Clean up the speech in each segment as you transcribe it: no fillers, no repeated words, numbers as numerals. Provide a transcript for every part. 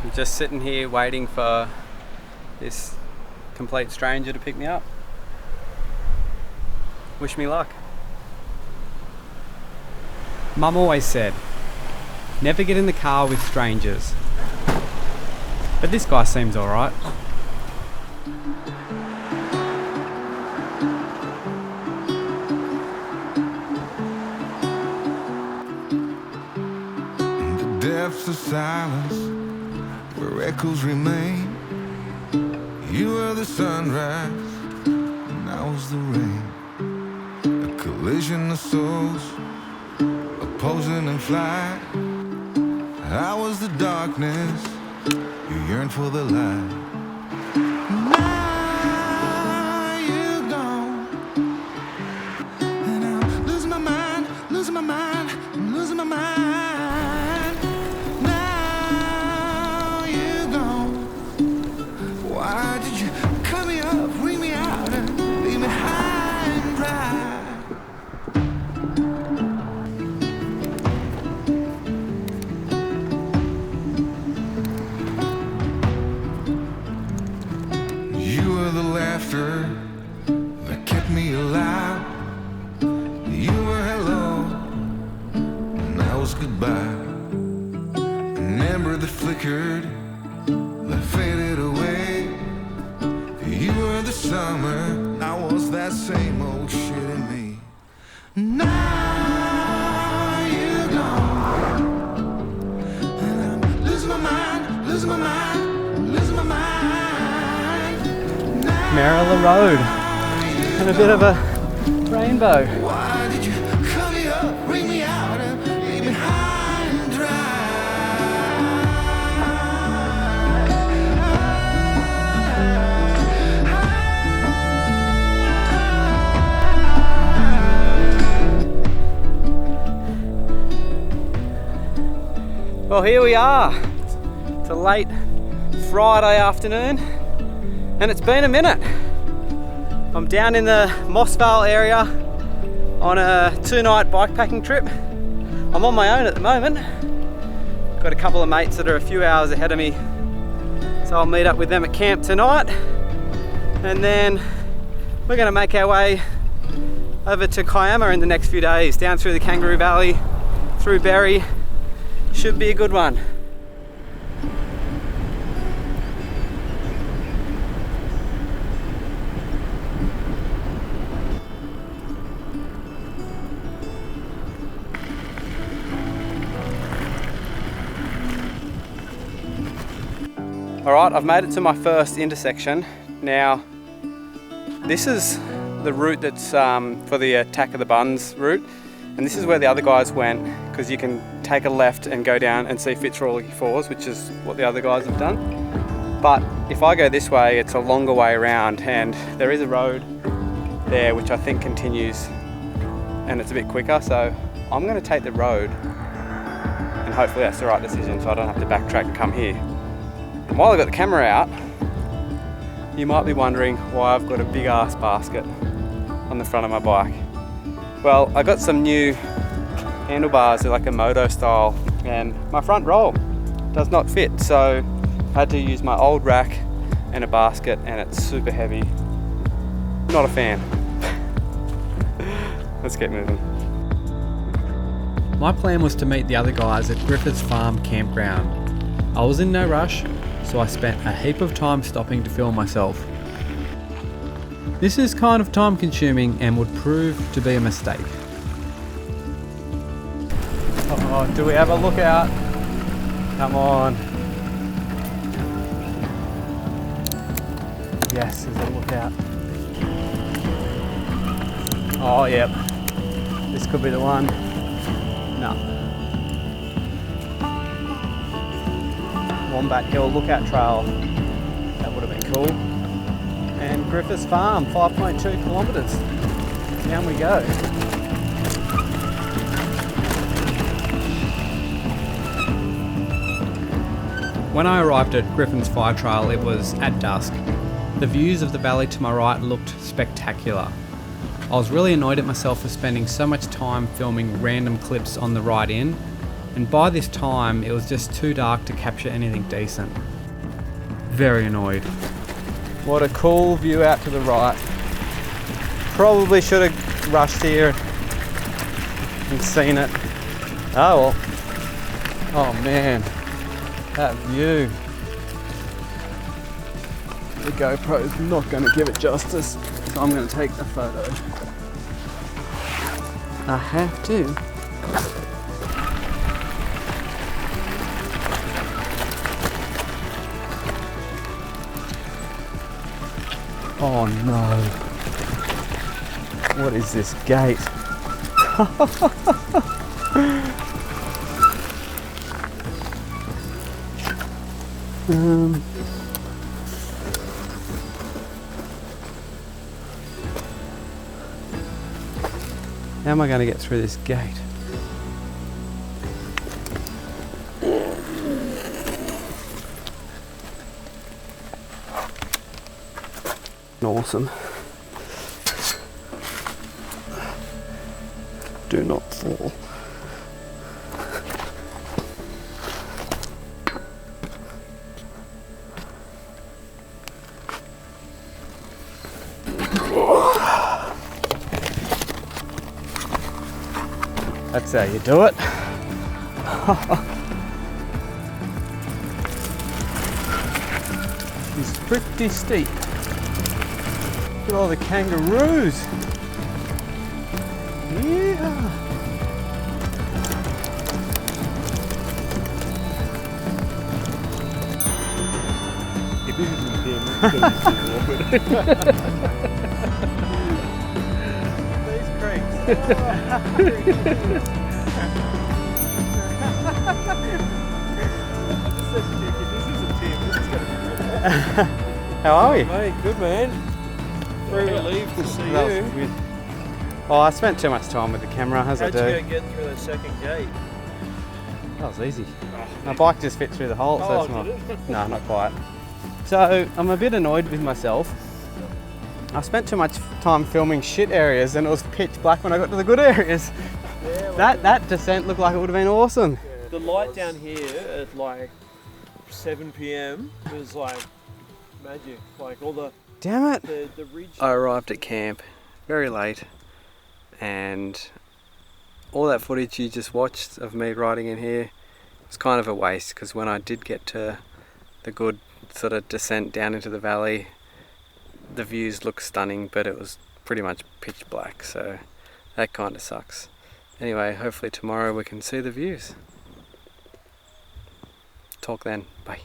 I'm just sitting here waiting for this complete stranger to pick me up. Wish me luck. Mum always said, never get in the car with strangers. But this guy seems alright. In the depths of silence, where echoes remain, you were the sunrise, and I was the rain. A collision of souls, opposing in flight. I was the darkness, you yearned for the light. Now you're gone, and I'm losing my mind, losing my mind, I'm losing my mind. Now you're gone. Why did you cut me up, bring me out, and leave me high and dry? You were the laughter that kept me alive. You were hello, and I was goodbye. An ember that flickered, that faded away. You were the summer, I was that same old shit in me. Now you're gone, and I'm losing my mind, losing my mind, losing my mind. Marilla Road and a bit of a rainbow. Why did you cut me up, bring me out, and leave me high and dry? Well, here we are. It's a late Friday afternoon and it's been a minute. I'm down in the Moss Vale area on a 2-night bikepacking trip. I'm on my own at the moment. Got a couple of mates that are a few hours ahead of me, so I'll meet up with them at camp tonight, and then we're going to make our way over to Kiama in the next few days, down through the Kangaroo Valley, through Berry. Should be a good one. Alright, I've made it to my first intersection. Now, this is the route that's for the Attack of the Buns route, and this is where the other guys went, because you can take a left and go down and see Fitzroy Falls, which is what the other guys have done. But if I go this way, it's a longer way around, and there is a road there which I think continues, and it's a bit quicker, so I'm going to take the road, and hopefully that's the right decision so I don't have to backtrack and come here. And while I've got the camera out, you might be wondering why I've got a big ass basket on the front of my bike. Well, I got some new handlebars, they're like a moto style, and my front roll does not fit, so I had to use my old rack and a basket, and it's super heavy. Not a fan. Let's get moving. My plan was to meet the other guys at Griffith's Farm campground. I was in no rush, so I spent a heap of time stopping to film myself. This is kind of time consuming and would prove to be a mistake. Oh, do we have a lookout? Come on. Yes, there's a lookout. Oh, yep. This could be the one. No. Wombat Hill Lookout Trail. That would have been cool. And Griffith's Farm, 5.2 kilometres. Down we go. When I arrived at Griffin's Fire Trail, it was at dusk. The views of the valley to my right looked spectacular. I was really annoyed at myself for spending so much time filming random clips on the ride in, and by this time it was just too dark to capture anything decent. Very annoyed. What a cool view out to the right. Probably should have rushed here and seen it. Oh well. Oh man, that view. The GoPro's not going to give it justice, so I'm going to take a photo. I have to. Oh no. What is this gate? How am I going to get through this gate? Awesome. Do not fall. That's how you do it. It's pretty steep. Look at all the kangaroos. Yeah. If this isn't him, it's going to be super awkward. These creeks. How are we? Mate, good man. Very relieved to see you. Oh, I spent too much time with the camera, as I do. How'd you go getting through that second gate? That was easy. My bike just fit through the hole, so it's not. Did it? No, not quite. So I'm a bit annoyed with myself. I spent too much time filming shit areas, and it was pitch black when I got to the good areas. Yeah, well, That descent looked like it would have been awesome. the light down here at like 7 p.m. was like magic. Like all the Damn it! the ridge. I arrived at camp very late, and all that footage you just watched of me riding in here was kind of a waste, because when I did get to the good sort of descent down into the valley, the views looked stunning, but it was pretty much pitch black, so that kind of sucks. Anyway, hopefully tomorrow we can see the views. Talk then. Bye.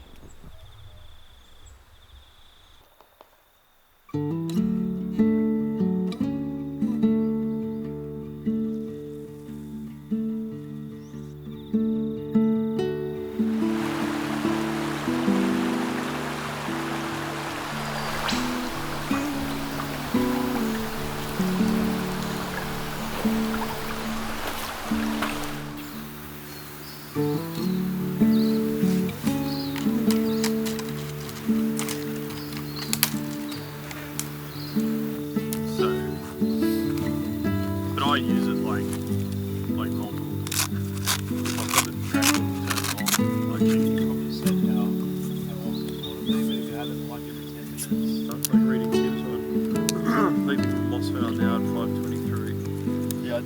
But I use it like multiple. I've got the track turned on. Like you can probably set how often you want to be, but if you have it like every 10 minutes. That's like reading tips on leaving from Moss Vale now at 5:23. Yeah.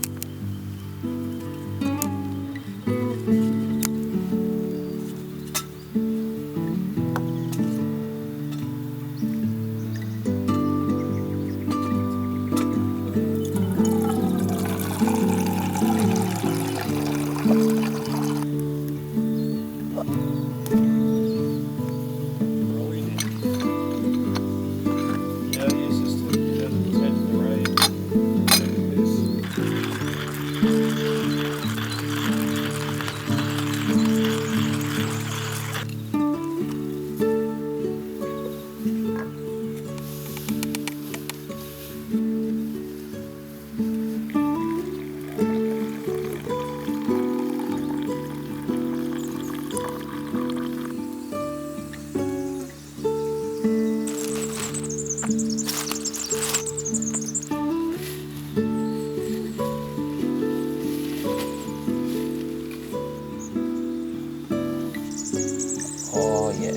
Oh yeah.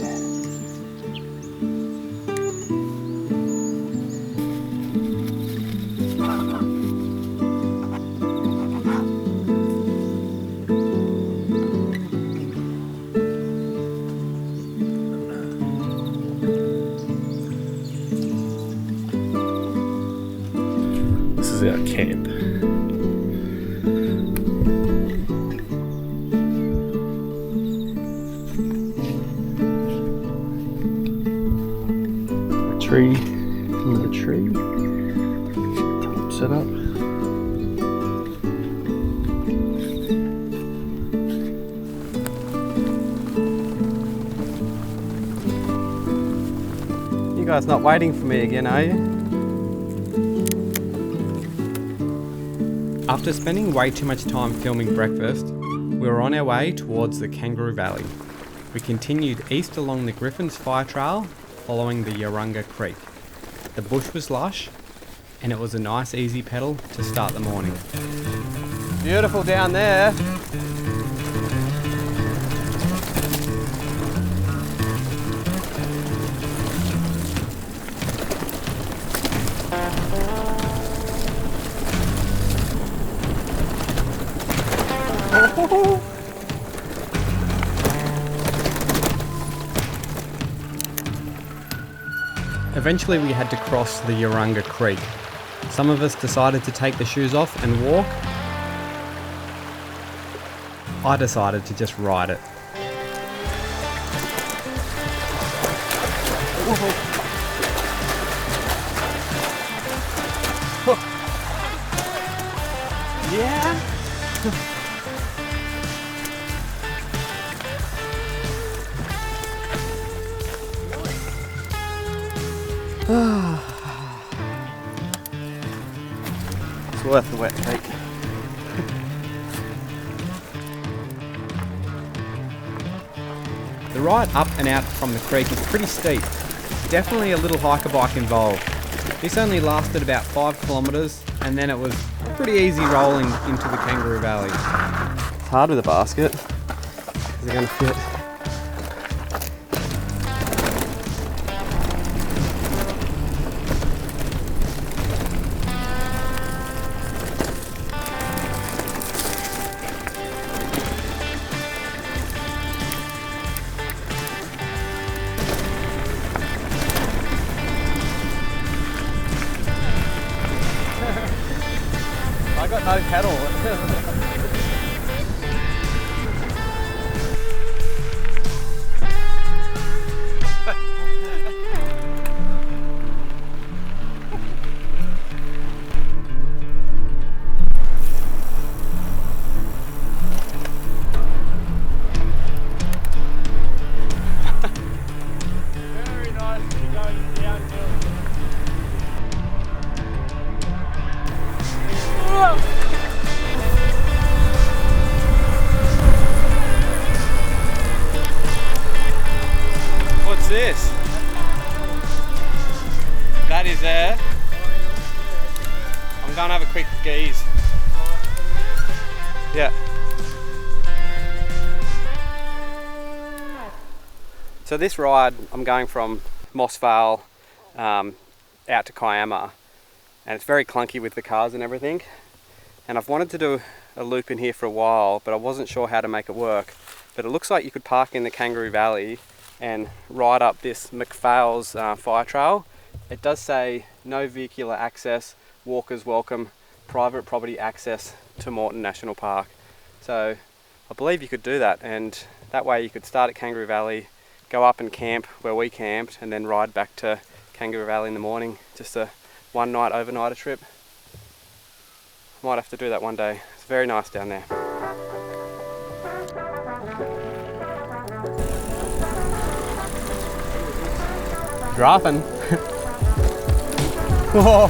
This is our camp. Tree, another tree. Set up. You guys not waiting for me again, are you? After spending way too much time filming breakfast, we were on our way towards the Kangaroo Valley. We continued east along the Griffin's Fire Trail, following the Yarunga Creek. The bush was lush, and it was a nice easy pedal to start the morning. Beautiful down there. Eventually we had to cross the Yarunga Creek. Some of us decided to take the shoes off and walk. I decided to just ride it. Yeah. It's worth the wet feet. The ride up and out from the creek is pretty steep. Definitely a little hiker bike involved. This only lasted about 5 kilometres and then it was pretty easy rolling into the Kangaroo Valley. It's hard with a basket. Is it going to fit? I got no pedal. Very nice to go downhill. What's this? That is there. I'm going to have a quick gaze. Yeah. So this ride, I'm going from Moss Vale out to Kiama, and it's very clunky with the cars and everything. And I've wanted to do a loop in here for a while, but I wasn't sure how to make it work. But it looks like you could park in the Kangaroo Valley and ride up this McPhail's fire trail. It does say no vehicular access, walkers welcome, private property access to Moreton National Park. So I believe you could do that, and that way you could start at Kangaroo Valley, go up and camp where we camped, and then ride back to Kangaroo Valley in the morning. Just a one night overnighter trip. Might have to do that one day. It's very nice down there. Dropping. Whoa.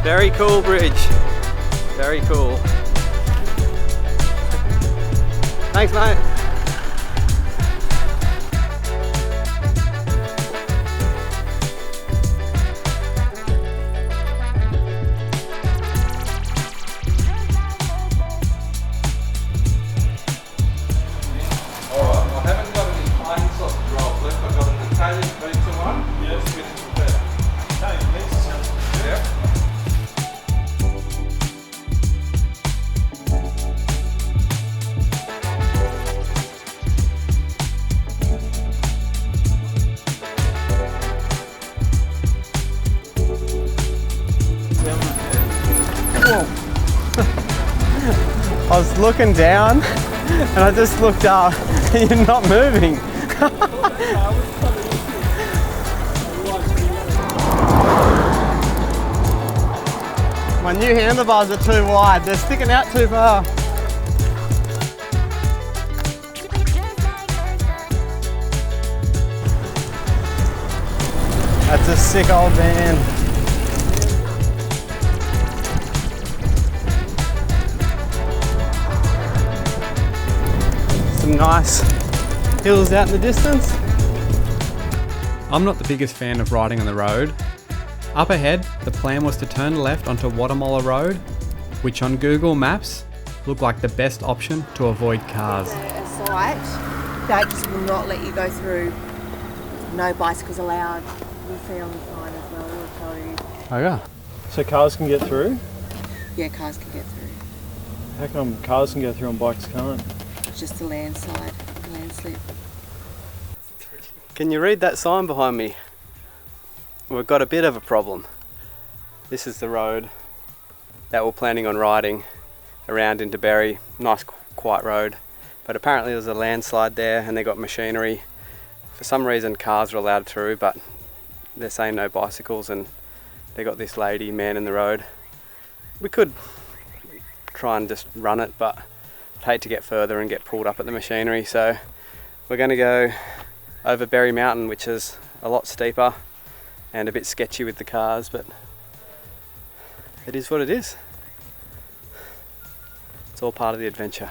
Very cool bridge. Very cool. Thanks, mate. Alright, I haven't got any plain sausage rolls left. I've got an Italian pizza one. Yes. With feta. Italian pizza sounds good. Yeah. I was looking down and I just looked up and you're not moving. My new handlebars are too wide, they're sticking out too far. That's a sick old van. Some nice hills out in the distance. I'm not the biggest fan of riding on the road. Up ahead, the plan was to turn left onto Watamolla Road, which on Google Maps looked like the best option to avoid cars. A site that just will not let you go through. No bicycles allowed. You'll see on the sign as well, it'll tell you. Oh yeah. So cars can get through? Yeah, cars can get through. How come cars can go through and bikes can't? It's just the landslide, the landslip. Can you read that sign behind me? We've got a bit of a problem. This is the road that we're planning on riding around into Berry. Nice quiet road, but apparently there's a landslide there and they got machinery. For some reason cars are allowed through, but they're saying no bicycles, and they got this man in the road. We could try and just run it, but I'd hate to get further and get pulled up at the machinery, so we're going to go over Berry Mountain, which is a lot steeper and a bit sketchy with the cars, but it is what it is. It's all part of the adventure.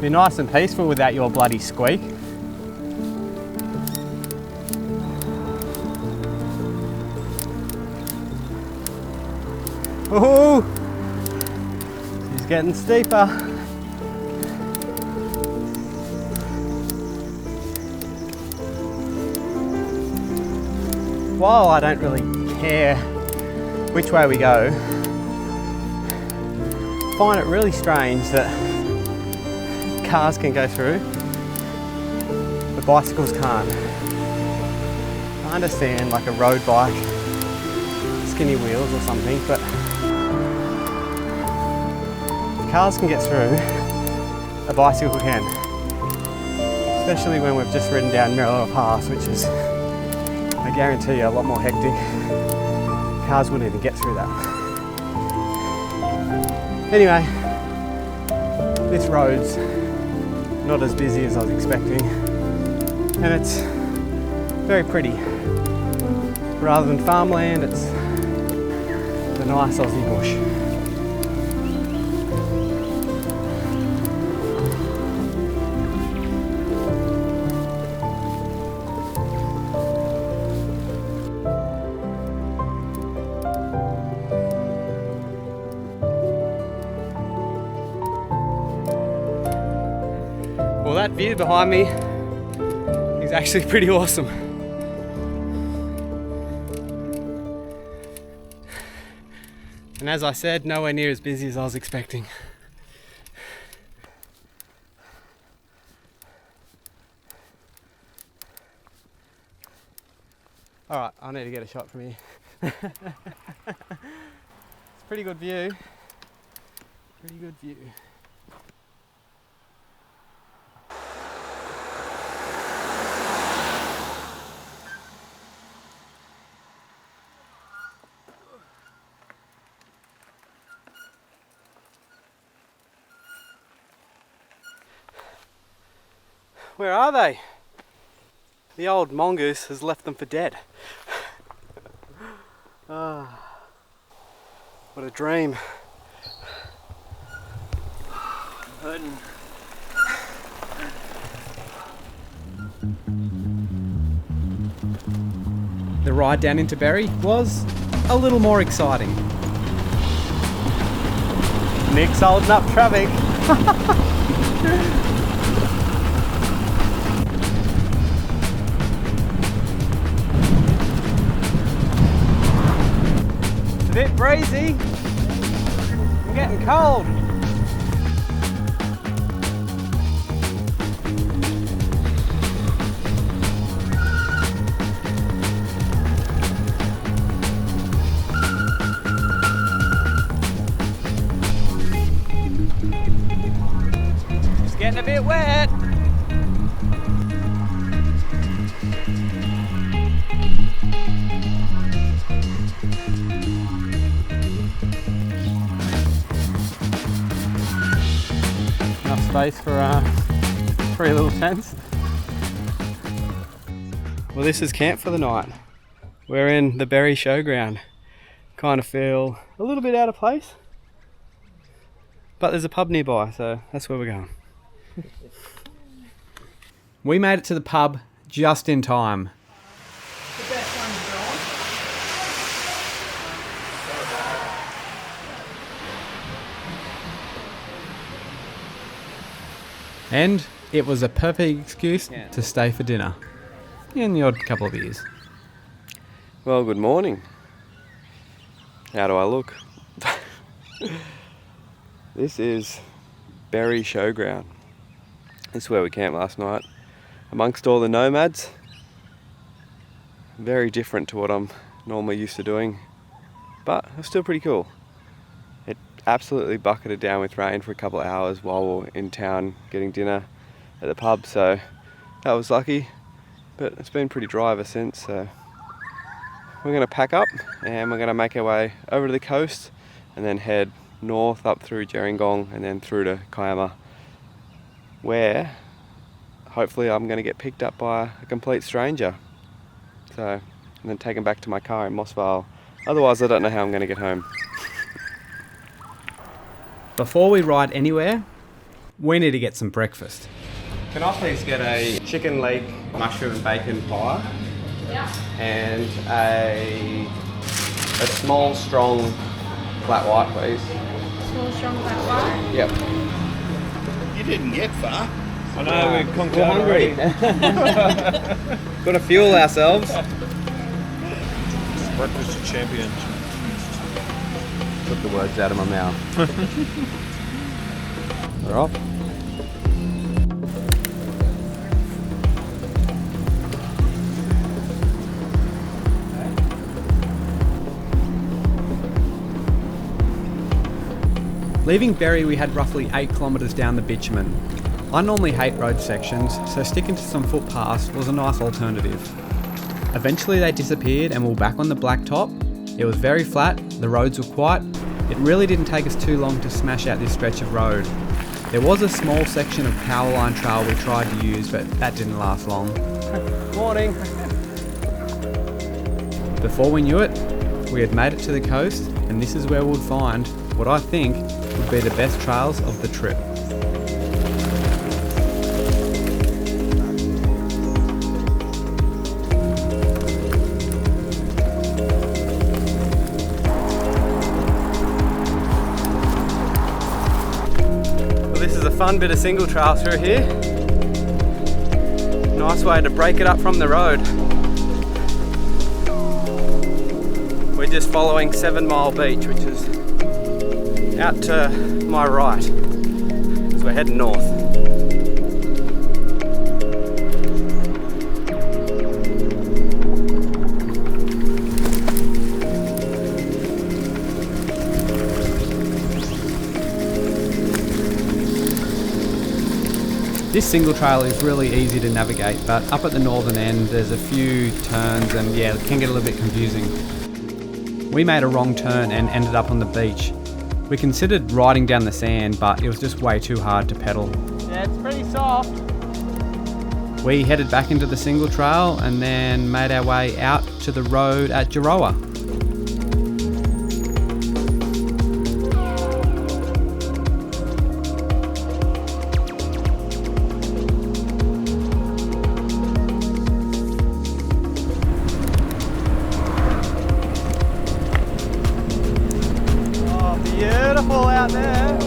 Be nice and peaceful without your bloody squeak. Ooh! She's getting steeper. While I don't really care which way we go, I find it really strange that cars can go through, but bicycles can't. I understand like a road bike, skinny wheels or something, but cars can get through, a bicycle can. Especially when we've just ridden down Merrill Pass, which is, I guarantee you, a lot more hectic. Cars wouldn't even get through that. Anyway, this road's not as busy as I was expecting, and it's very pretty. Rather than farmland, it's the nice Aussie bush. Well, that view behind me is actually pretty awesome. And as I said, nowhere near as busy as I was expecting. Alright, I need to get a shot from here. It's a pretty good view. Pretty good view. Where are they? The old mongoose has left them for dead. Ah, what a dream. Hurting. The ride down into Berry was a little more exciting. Nick's holding up traffic. It's a bit breezy. I'm getting cold. Getting a bit wet. Enough space for 3 little tents. Well, this is camp for the night. We're in the Berry Showground. Kind of feel a little bit out of place, but there's a pub nearby, so that's where we're going. We made it to the pub just in time. The best one's gone. And it was a perfect excuse to stay for dinner. In the odd couple of years. Well, good morning. How do I look? This is Berry Showground. This is where we camped last night. Amongst all the nomads. Very different to what I'm normally used to doing. But it was still pretty cool. It absolutely bucketed down with rain for a couple of hours while we were in town getting dinner at the pub. So that was lucky. But it's been pretty dry ever since. So we're going to pack up and we're going to make our way over to the coast and then head north up through Gerringong and then through to Kiama, where hopefully I'm going to get picked up by a complete stranger. So, and then taken back to my car in Moss Vale. Otherwise I don't know how I'm going to get home. Before we ride anywhere, we need to get some breakfast. Can I please get a chicken leg, mushroom and bacon pie? Yeah. And a small, strong flat white, please. Small, strong, flat white. Yep. You didn't get far. I know, we're conked We're out hungry. already. Got to fuel ourselves. Breakfast of champions. Took the words out of my mouth. We're off. Leaving Berry, we had roughly 8 kilometres down the bitumen. I normally hate road sections, so sticking to some footpaths was a nice alternative. Eventually they disappeared and we were back on the blacktop. It was very flat, the roads were quiet. It really didn't take us too long to smash out this stretch of road. There was a small section of powerline trail we tried to use, but that didn't last long. Morning! Before we knew it, we had made it to the coast, and this is where we would find what I think would be the best trails of the trip. Well, this is a fun bit of single trail through here. Nice way to break it up from the road. We're just following 7 Mile Beach, which is out to my right, as we're heading north. This single trail is really easy to navigate, but up at the northern end there's a few turns and yeah, it can get a little bit confusing. We made a wrong turn and ended up on the beach. We considered riding down the sand, but it was just way too hard to pedal. Yeah, it's pretty soft. We headed back into the single trail and then made our way out to the road at Jirowa. Oh, beautiful out there.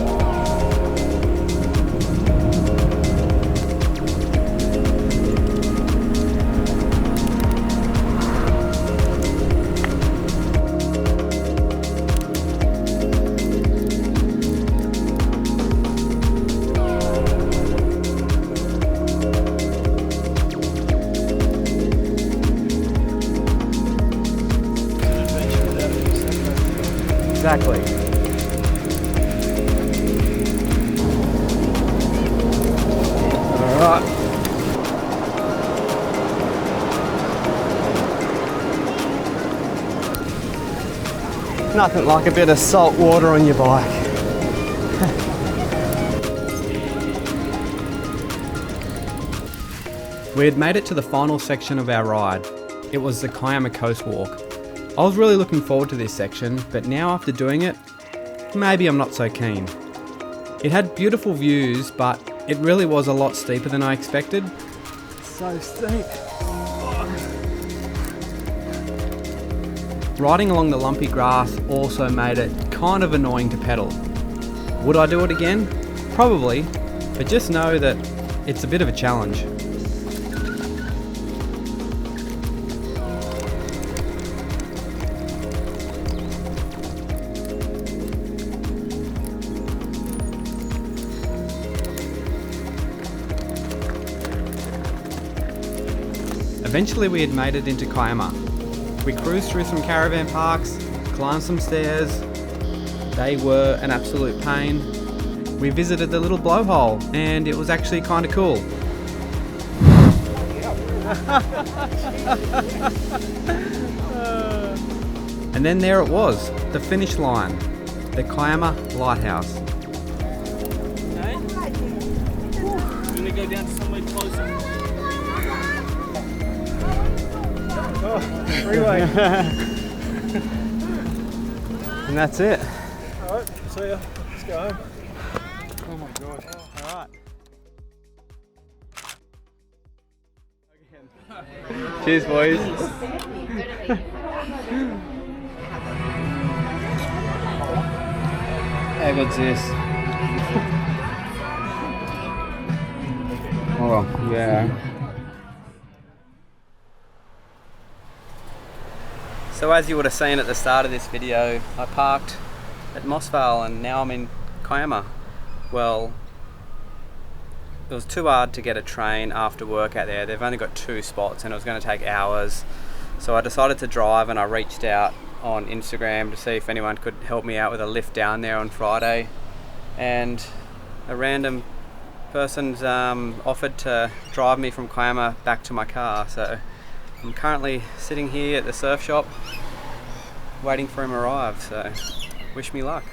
Exactly. All right. Nothing like a bit of salt water on your bike. We had made it to the final section of our ride. It was the Kiama Coast Walk. I was really looking forward to this section, but now after doing it, maybe I'm not so keen. It had beautiful views, but it really was a lot steeper than I expected. So steep. Riding along the lumpy grass also made it kind of annoying to pedal. Would I do it again? Probably, but just know that it's a bit of a challenge. Eventually we had made it into Kiama. We cruised through some caravan parks, climbed some stairs. They were an absolute pain. We visited the little blowhole and it was actually kind of cool. And then there it was, the finish line, the Kiama Lighthouse. Okay. We're gonna go down to somewhere closer. Freeway. And that's it. Alright, see ya. Let's go home. Oh my god. Alright. Cheers, boys. How good's this? Oh, yeah. So as you would have seen at the start of this video, I parked at Moss Vale and now I'm in Kiama. Well, it was too hard to get a train after work out there. They've only got 2 spots and it was going to take hours. So I decided to drive and I reached out on Instagram to see if anyone could help me out with a lift down there on Friday. And a random person's offered to drive me from Kiama back to my car. So I'm currently sitting here at the surf shop waiting for him to arrive, so wish me luck.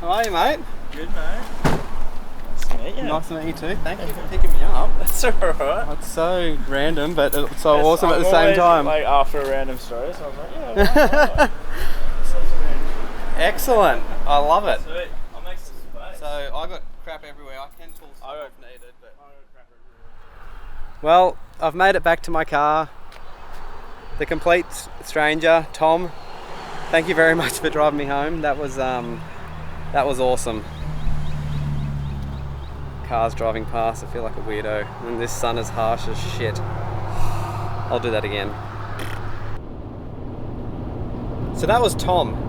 How are you, mate? Good, mate. Nice to meet you. Nice to meet you too. Thank you for picking me up. That's alright. It's so random, but it's so awesome at the same time. Like after a random story, so I was like, yeah, right. Excellent. I love it. Sweet. I'll make some space. So I got crap everywhere. I can pull stuff I got if needed, but crap everywhere. well, I've made it back to my car. The complete stranger, Tom. Thank you very much for driving me home. That was awesome. Cars driving past, I feel like a weirdo. And this sun is harsh as shit. I'll do that again. So that was Tom.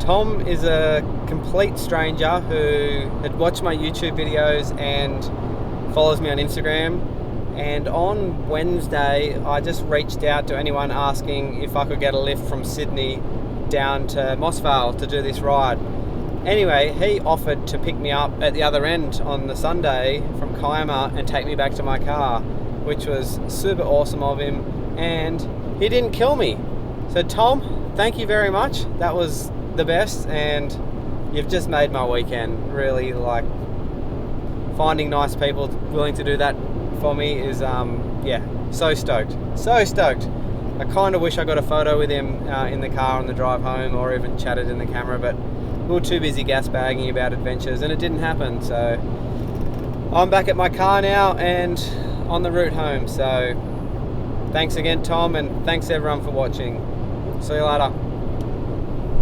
Tom is a complete stranger who had watched my YouTube videos and follows me on Instagram. And on Wednesday, I just reached out to anyone asking if I could get a lift from Sydney down to Moss Vale to do this ride. Anyway, he offered to pick me up at the other end on the Sunday from Kiama and take me back to my car, which was super awesome of him, and he didn't kill me. So Tom, thank you very much. That was the best, and you've just made my weekend. Really, like, finding nice people willing to do that for me is, yeah, so stoked. So stoked. I kind of wish I got a photo with him in the car on the drive home, or even chatted in the camera, but we were too busy gas bagging about adventures and it didn't happen. So I'm back at my car now and on the route home. So thanks again, Tom, and thanks everyone for watching. See you later.